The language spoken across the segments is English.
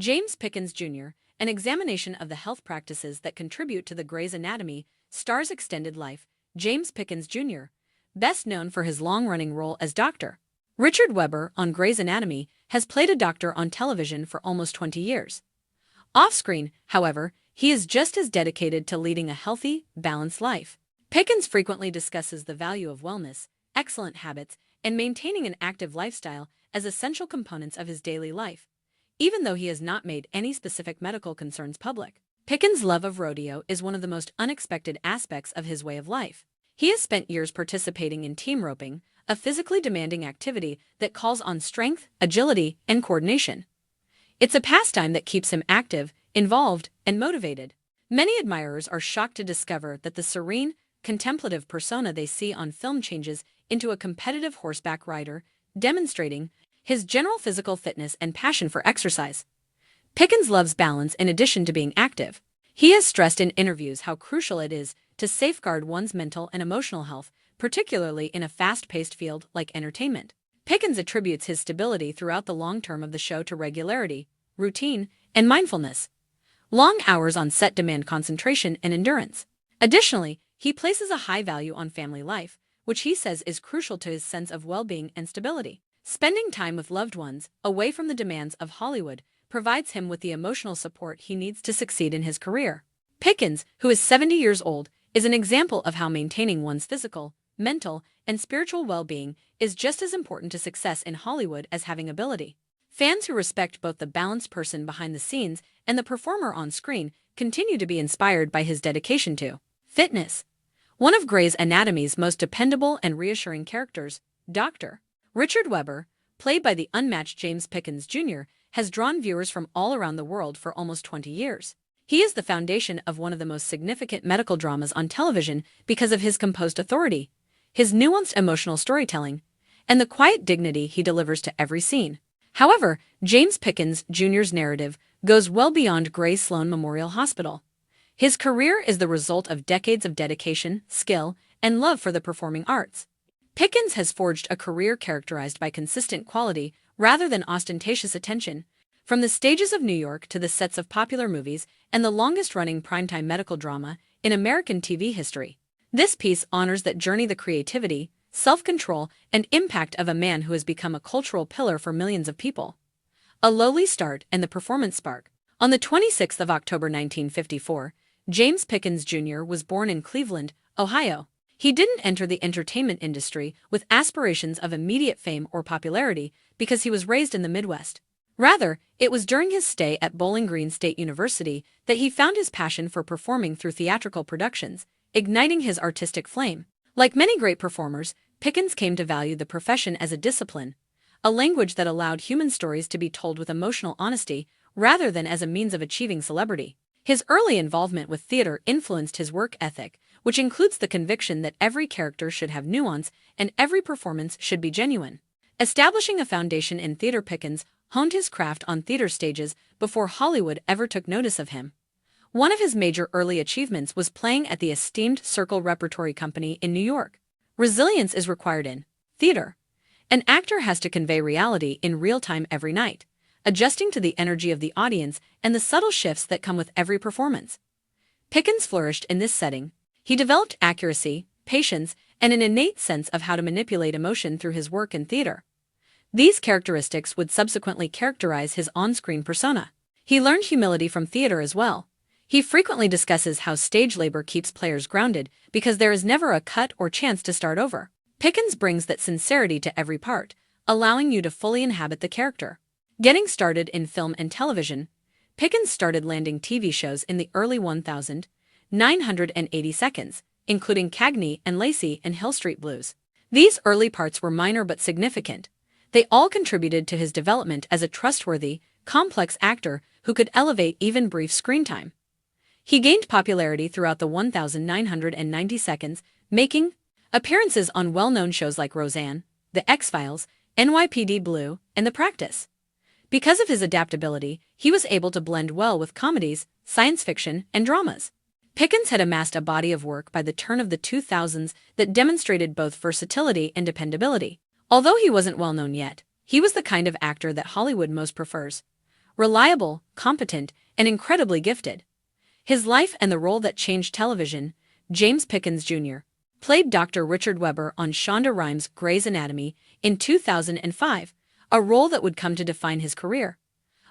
James Pickens Jr., an examination of the health practices that contribute to the Grey's Anatomy star's extended life. James Pickens Jr., best known for his long-running role as Dr. Richard Webber on Grey's Anatomy, has played a doctor on television for almost 20 years. Off-screen, however, he is just as dedicated to leading a healthy, balanced life. Pickens frequently discusses the value of wellness, excellent habits, and maintaining an active lifestyle as essential components of his daily life, even though he has not made any specific medical concerns public. Pickens' love of rodeo is one of the most unexpected aspects of his way of life. He has spent years participating in team roping, a physically demanding activity that calls on strength, agility, and coordination. It's a pastime that keeps him active, involved, and motivated. Many admirers are shocked to discover that the serene, contemplative persona they see on film changes into a competitive horseback rider, demonstrating his general physical fitness and passion for exercise. Pickens loves balance in addition to being active. He has stressed in interviews how crucial it is to safeguard one's mental and emotional health, particularly in a fast-paced field like entertainment. Pickens attributes his stability throughout the long term of the show to regularity, routine, and mindfulness. Long hours on set demand concentration and endurance. Additionally, he places a high value on family life, which he says is crucial to his sense of well-being and stability. Spending time with loved ones, away from the demands of Hollywood, provides him with the emotional support he needs to succeed in his career. Pickens, who is 70 years old, is an example of how maintaining one's physical, mental, and spiritual well-being is just as important to success in Hollywood as having ability. Fans who respect both the balanced person behind the scenes and the performer on screen continue to be inspired by his dedication to fitness. One of Grey's Anatomy's most dependable and reassuring characters, Dr. Richard Webber, played by the unmatched James Pickens Jr., has drawn viewers from all around the world for almost 20 years. He is the foundation of one of the most significant medical dramas on television because of his composed authority, his nuanced emotional storytelling, and the quiet dignity he delivers to every scene. However, James Pickens Jr.'s narrative goes well beyond Grey Sloan Memorial Hospital. His career is the result of decades of dedication, skill, and love for the performing arts. Pickens has forged a career characterized by consistent quality rather than ostentatious attention, from the stages of New York to the sets of popular movies and the longest-running primetime medical drama in American TV history. This piece honors that journey, the creativity, self-control, and impact of a man who has become a cultural pillar for millions of people. A lowly start and the performance spark. On the 26th of October 1954, James Pickens Jr. was born in Cleveland, Ohio. He didn't enter the entertainment industry with aspirations of immediate fame or popularity because he was raised in the Midwest. Rather, it was during his stay at Bowling Green State University that he found his passion for performing through theatrical productions, igniting his artistic flame. Like many great performers, Pickens came to value the profession as a discipline, a language that allowed human stories to be told with emotional honesty rather than as a means of achieving celebrity. His early involvement with theater influenced his work ethic, which includes the conviction that every character should have nuance and every performance should be genuine. Establishing a foundation in theater, Pickens honed his craft on theater stages before Hollywood ever took notice of him. One of his major early achievements was playing at the esteemed Circle Repertory Company in New York. Resilience is required in theater. An actor has to convey reality in real time every night, adjusting to the energy of the audience and the subtle shifts that come with every performance. Pickens flourished in this setting. He developed accuracy, patience, and an innate sense of how to manipulate emotion through his work in theater. These characteristics would subsequently characterize his on-screen persona. He learned humility from theater as well. He frequently discusses how stage labor keeps players grounded because there is never a cut or chance to start over. Pickens brings that sincerity to every part, allowing you to fully inhabit the character. Getting started in film and television, Pickens started landing TV shows in the early 1980 seconds, including Cagney and Lacey and Hill Street Blues. These early parts were minor but significant. They all contributed to his development as a trustworthy, complex actor who could elevate even brief screen time. He gained popularity throughout the 1990 seconds, making appearances on well-known shows like Roseanne, The X-Files, NYPD Blue, and The Practice. Because of his adaptability, he was able to blend well with comedies, science fiction, and dramas. Pickens had amassed a body of work by the turn of the 2000s that demonstrated both versatility and dependability. Although he wasn't well known yet, he was the kind of actor that Hollywood most prefers. reliable, competent, and incredibly gifted. His life and the role that changed television. James Pickens Jr. played Dr. Richard Webber on Shonda Rhimes' Grey's Anatomy in 2005, a role that would come to define his career.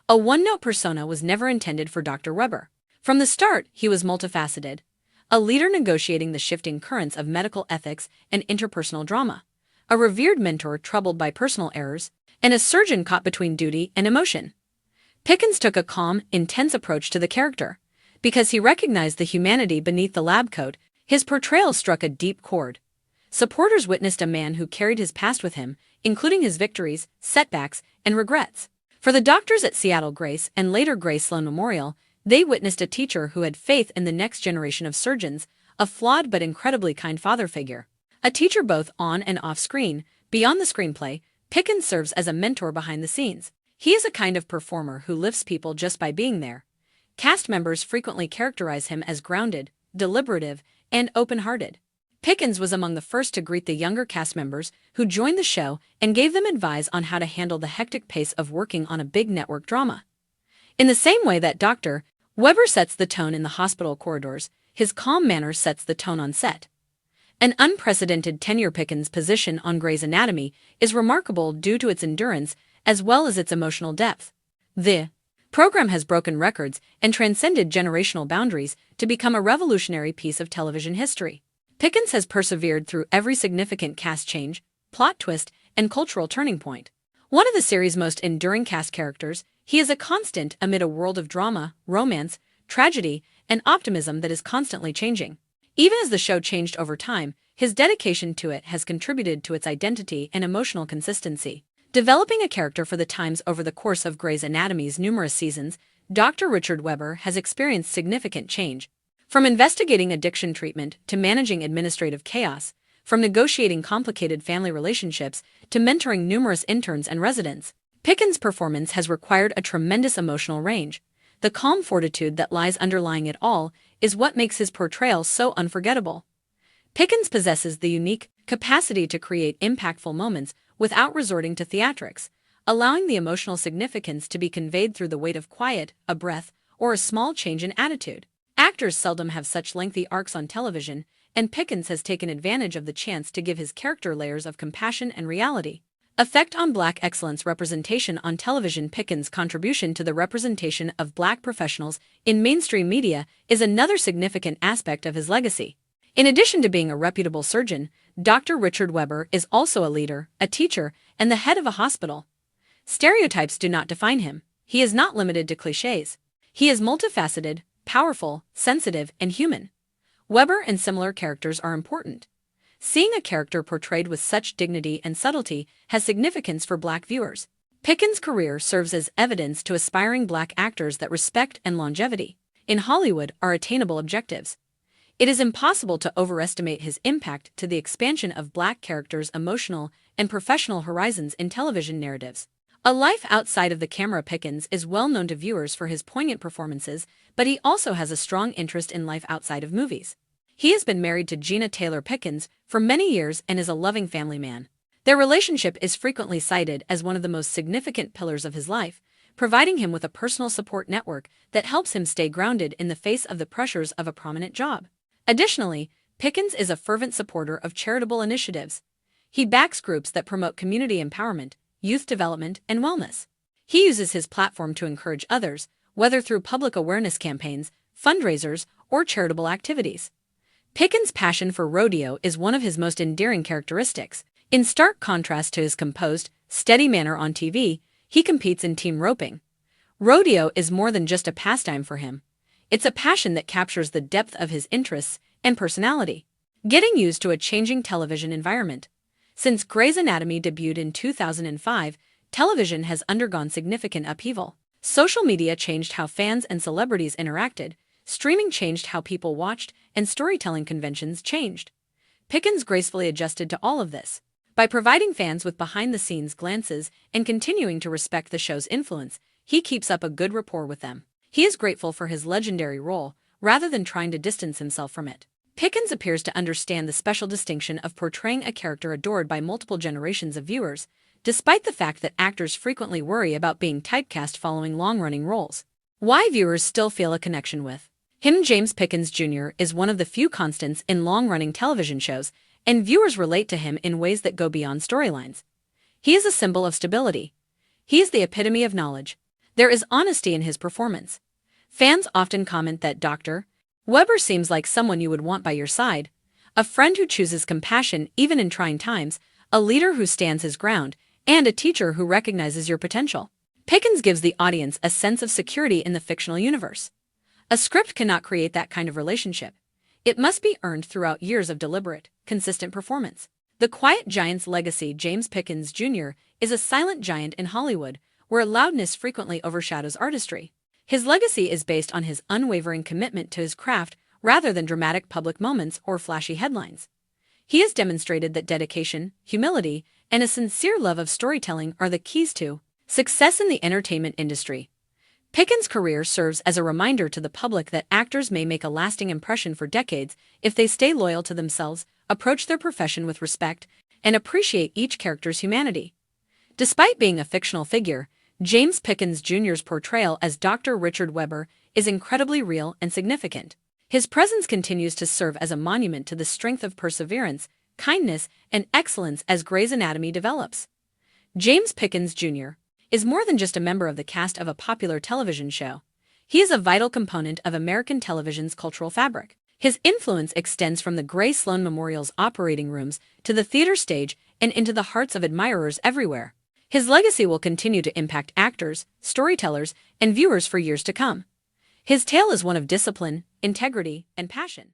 A one-note persona was never intended for Dr. Webber. From the start, he was multifaceted, a leader negotiating the shifting currents of medical ethics and interpersonal drama, a revered mentor troubled by personal errors, and a surgeon caught between duty and emotion. Pickens took a calm, intense approach to the character. Because he recognized the humanity beneath the lab coat, his portrayal struck a deep chord. Supporters witnessed a man who carried his past with him, including his victories, setbacks, and regrets. For the doctors at Seattle Grace and later Grace Sloan Memorial, they witnessed a teacher who had faith in the next generation of surgeons, a flawed but incredibly kind father figure. A teacher both on and off screen. Beyond the screenplay, Pickens serves as a mentor behind the scenes. He is a kind of performer who lifts people just by being there. Cast members frequently characterize him as grounded, deliberative, and open-hearted. Pickens was among the first to greet the younger cast members who joined the show and gave them advice on how to handle the hectic pace of working on a big network drama. In the same way that Dr. Webber sets the tone in the hospital corridors, his calm manner sets the tone on set. An unprecedented tenure. Pickens' position on Grey's Anatomy is remarkable due to its endurance as well as its emotional depth. The program has broken records and transcended generational boundaries to become a revolutionary piece of television history. Pickens has persevered through every significant cast change, plot twist, and cultural turning point. One of the series' most enduring cast characters, he is a constant amid a world of drama, romance, tragedy, and optimism that is constantly changing. Even as the show changed over time, his dedication to it has contributed to its identity and emotional consistency. Developing a character for the times. Over the course of Grey's Anatomy's numerous seasons, Dr. Richard Webber has experienced significant change. From investigating addiction treatment to managing administrative chaos, from negotiating complicated family relationships to mentoring numerous interns and residents, Pickens' performance has required a tremendous emotional range. The calm fortitude that lies underlying it all is what makes his portrayal so unforgettable. Pickens possesses the unique capacity to create impactful moments without resorting to theatrics, allowing the emotional significance to be conveyed through the weight of quiet, a breath, or a small change in attitude. Actors seldom have such lengthy arcs on television, and Pickens has taken advantage of the chance to give his character layers of compassion and reality. Effect on Black excellence. Representation on television. Pickens' contribution to the representation of Black professionals in mainstream media is another significant aspect of his legacy. In addition to being a reputable surgeon, Dr. Richard Webber is also a leader, a teacher, and the head of a hospital. Stereotypes do not define him. He is not limited to cliches. He is multifaceted, powerful, sensitive, and human. Webber and similar characters are important. Seeing a character portrayed with such dignity and subtlety has significance for Black viewers. Pickens' career serves as evidence to aspiring Black actors that respect and longevity in Hollywood are attainable objectives. It is impossible to overestimate his impact to the expansion of Black characters' emotional and professional horizons in television narratives. A life outside of the camera. Pickens is well known to viewers for his poignant performances, but he also has a strong interest in life outside of movies. He has been married to Gina Taylor Pickens for many years and is a loving family man. Their relationship is frequently cited as one of the most significant pillars of his life, providing him with a personal support network that helps him stay grounded in the face of the pressures of a prominent job. Additionally, Pickens is a fervent supporter of charitable initiatives. He backs groups that promote community empowerment, youth development, and wellness. He uses his platform to encourage others, whether through public awareness campaigns, fundraisers, or charitable activities. Pickens' passion for rodeo is one of his most endearing characteristics. In stark contrast to his composed, steady manner on TV, he competes in team roping. Rodeo is more than just a pastime for him. It's a passion that captures the depth of his interests and personality. Getting used to a changing television environment. Since Grey's Anatomy debuted in 2005, television has undergone significant upheaval. Social media changed how fans and celebrities interacted, streaming changed how people watched, and storytelling conventions changed. Pickens gracefully adjusted to all of this. By providing fans with behind-the-scenes glances and continuing to respect the show's influence, he keeps up a good rapport with them. He is grateful for his legendary role, rather than trying to distance himself from it. Pickens appears to understand the special distinction of portraying a character adored by multiple generations of viewers, despite the fact that actors frequently worry about being typecast following long-running roles. Why viewers still feel a connection with him. James Pickens Jr. is one of the few constants in long-running television shows, and viewers relate to him in ways that go beyond storylines. He is a symbol of stability. He is the epitome of knowledge. There is honesty in his performance. Fans often comment that Dr. Weber seems like someone you would want by your side, a friend who chooses compassion even in trying times, a leader who stands his ground, and a teacher who recognizes your potential. Pickens gives the audience a sense of security in the fictional universe. A script cannot create that kind of relationship. It must be earned throughout years of deliberate, consistent performance. The quiet giant's legacy. James Pickens Jr. is a silent giant in Hollywood, where loudness frequently overshadows artistry. His legacy is based on his unwavering commitment to his craft rather than dramatic public moments or flashy headlines. He has demonstrated that dedication, humility, and a sincere love of storytelling are the keys to success in the entertainment industry. Pickens' career serves as a reminder to the public that actors may make a lasting impression for decades if they stay loyal to themselves, approach their profession with respect, and appreciate each character's humanity. Despite being a fictional figure, James Pickens Jr.'s portrayal as Dr. Richard Weber is incredibly real and significant. His presence continues to serve as a monument to the strength of perseverance, kindness, and excellence as Grey's Anatomy develops. James Pickens Jr. is more than just a member of the cast of a popular television show. He is a vital component of American television's cultural fabric. His influence extends from the Gray Sloan Memorial's operating rooms to the theater stage and into the hearts of admirers everywhere. His legacy will continue to impact actors, storytellers, and viewers for years to come. His tale is one of discipline, integrity, and passion.